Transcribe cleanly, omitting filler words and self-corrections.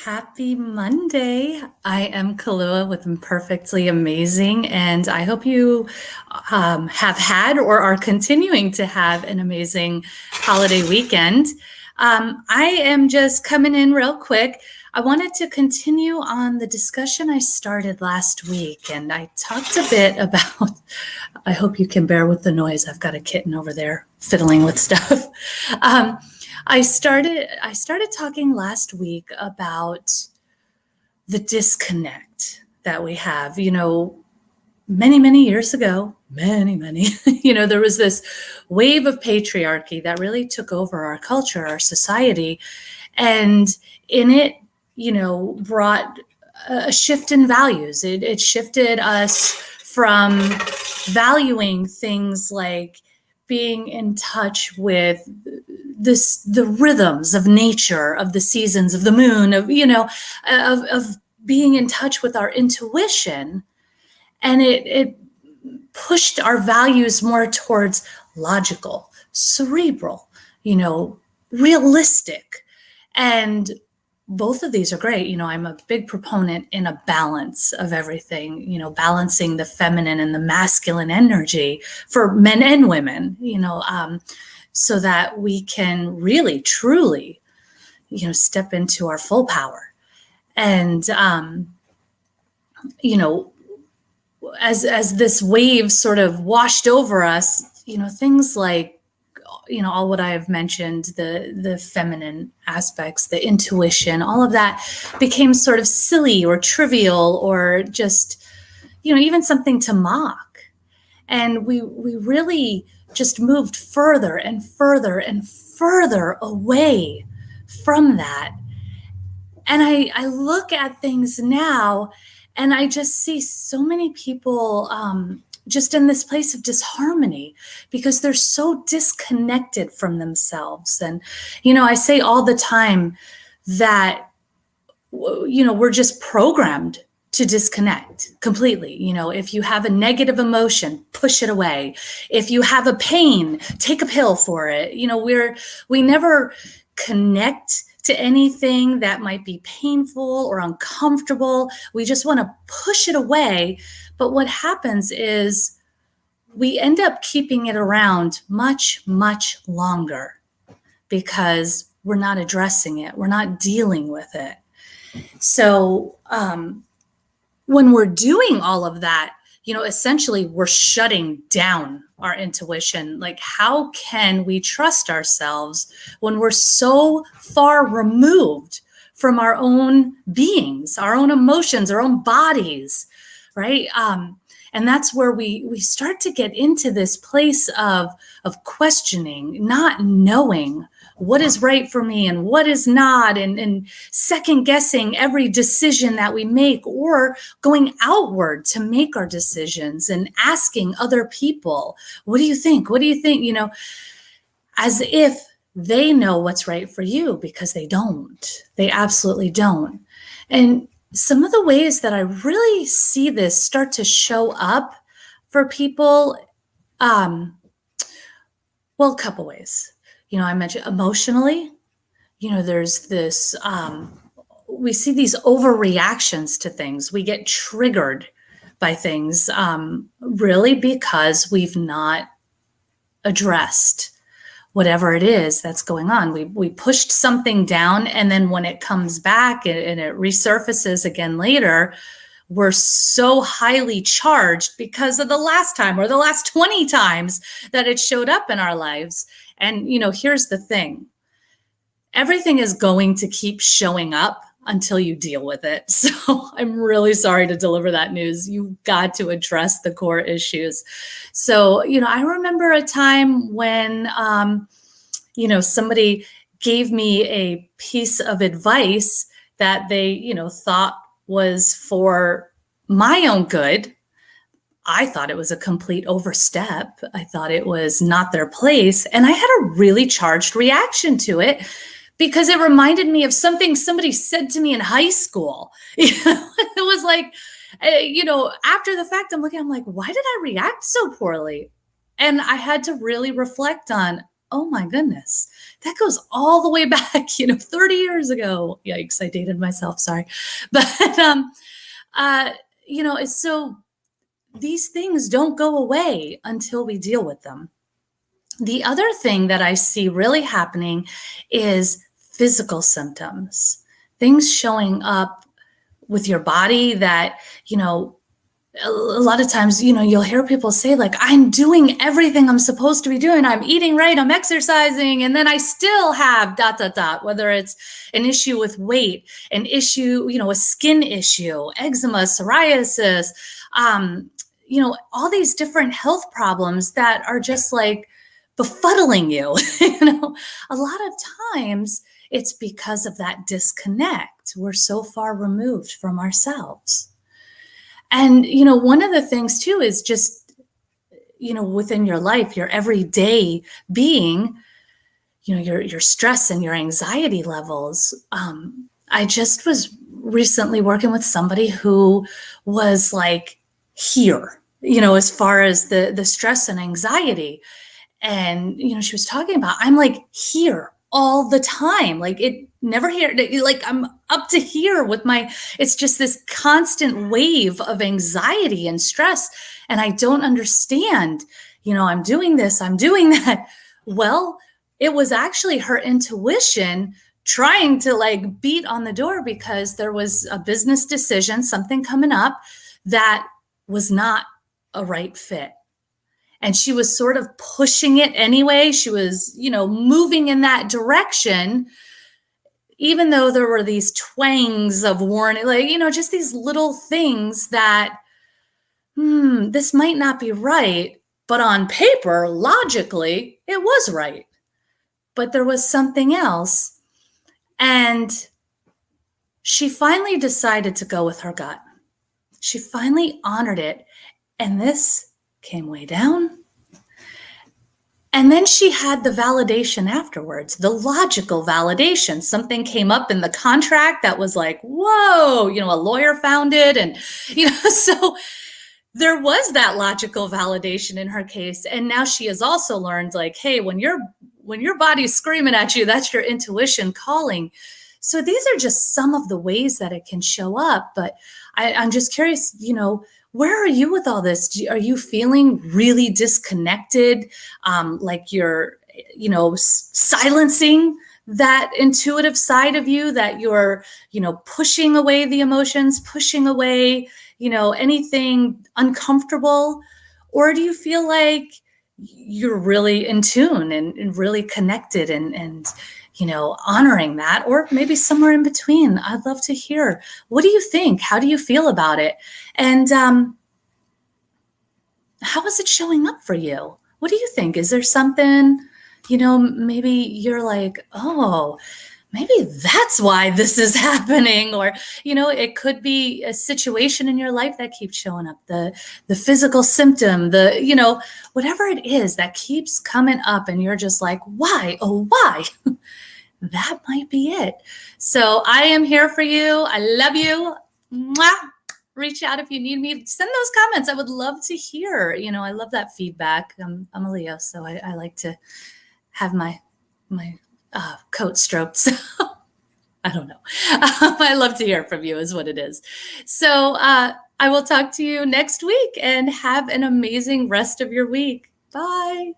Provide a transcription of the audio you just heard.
Happy Monday. I am Kalua with Imperfectly Amazing, and I hope you have had or are continuing to have an amazing holiday weekend. I am just coming in real quick. I wanted to continue on the discussion I started last week, and I talked a bit about. I hope you can bear with the noise. I've got a kitten over there fiddling with stuff. Um, I started talking last week about the disconnect that we have. Many years ago, many, there was this wave of patriarchy that really took over our culture, our society, and in it, brought a shift in values. It shifted us from valuing things like being in touch with the rhythms of nature, of the seasons, of the moon, of being in touch with our intuition. And it pushed our values more towards logical, cerebral, realistic. And both of these are great. I'm a big proponent in a balance of everything, balancing the feminine and the masculine energy for men and women, so that we can really, truly, step into our full power. And, as this wave sort of washed over us, things like, all what I have mentioned, the feminine aspects, the intuition, all of that became sort of silly or trivial or just, even something to mock. And we really just moved further and further and further away from that. And I look at things now and I just see so many people just in this place of disharmony because they're so disconnected from themselves. And, I say all the time that, we're just programmed to disconnect completely. If you have a negative emotion, push it away. If you have a pain, take a pill for it. We never connect to anything that might be painful or uncomfortable. We just want to push it away. But what happens is we end up keeping it around much, much longer because we're not addressing it. We're not dealing with it. So when we're doing all of that, essentially we're shutting down our intuition. Like, how can we trust ourselves when we're so far removed from our own beings, our own emotions, our own bodies, right? And that's where we start to get into this place of questioning, not knowing what is right for me and what is not, and second guessing every decision that we make, or going outward to make our decisions and asking other people, what do you think? What do you think? As if they know what's right for you, because they don't. They absolutely don't. And some of the ways that I really see this start to show up for people, a couple ways. I mentioned emotionally, there's this, we see these overreactions to things. We get triggered by things, really because we've not addressed whatever it is that's going on. We pushed something down, and then when it comes back and it resurfaces again later, we're so highly charged because of the last time or the last 20 times that it showed up in our lives. And, here's the thing. Everything is going to keep showing up until you deal with it. So I'm really sorry to deliver that news. You've got to address the core issues. So, I remember a time when, somebody gave me a piece of advice that they, thought was for my own good. I thought it was a complete overstep. I thought it was not their place. And I had a really charged reaction to it because it reminded me of something somebody said to me in high school. It was like, after the fact, I'm like, why did I react so poorly? And I had to really reflect on, oh my goodness, that goes all the way back, 30 years ago. Yikes, I dated myself, sorry. But, uh, it's so these things don't go away until we deal with them. The other thing that I see really happening is physical symptoms, things showing up with your body that, a lot of times, you'll hear people say, like, I'm doing everything I'm supposed to be doing. I'm eating right, I'm exercising, and then I still have ... whether it's an issue with weight, an issue, a skin issue, eczema, psoriasis, all these different health problems that are just like befuddling you. A lot of times it's because of that disconnect. We're so far removed from ourselves. And, one of the things too is just, within your life, your everyday being, your stress and your anxiety levels. I just was recently working with somebody who was like here, as far as the stress and anxiety. And, she was talking about, I'm like here all the time. Like it never here, like I'm up to here with it's just this constant wave of anxiety and stress. And I don't understand, I'm doing this, I'm doing that. Well, it was actually her intuition trying to like beat on the door because there was a business decision, something coming up that was not a right fit. And she was sort of pushing it anyway. She was, moving in that direction, even though there were these twangs of warning, like, just these little things that, this might not be right, but on paper, logically, it was right. But there was something else. And she finally decided to go with her gut. She finally honored it. And this came way down. And then she had the validation afterwards, the logical validation. Something came up in the contract that was like, whoa, a lawyer found it. And, so there was that logical validation in her case. And now she has also learned, like, hey, when your body's screaming at you, that's your intuition calling. So these are just some of the ways that it can show up. But I'm just curious, where are you with all this? Are you feeling really disconnected? Like you're, silencing that intuitive side of you, that you're, pushing away the emotions, pushing away, anything uncomfortable? Or do you feel like you're really in tune and really connected and honoring that, or maybe somewhere in between? I'd love to hear. What do you think? How do you feel about it? And how is it showing up for you? What do you think? Is there something, maybe you're like, oh, maybe that's why this is happening. Or, it could be a situation in your life that keeps showing up, the physical symptom, whatever it is that keeps coming up and you're just like, why? Oh, why? That might be it. So I am here for you. I love you. Mwah. Reach out if you need me. Send those comments. I would love to hear. I love that feedback. I'm a Leo, so I like to have my coat stroked. So I don't know. I love to hear from you is what it is. So I will talk to you next week and have an amazing rest of your week. Bye.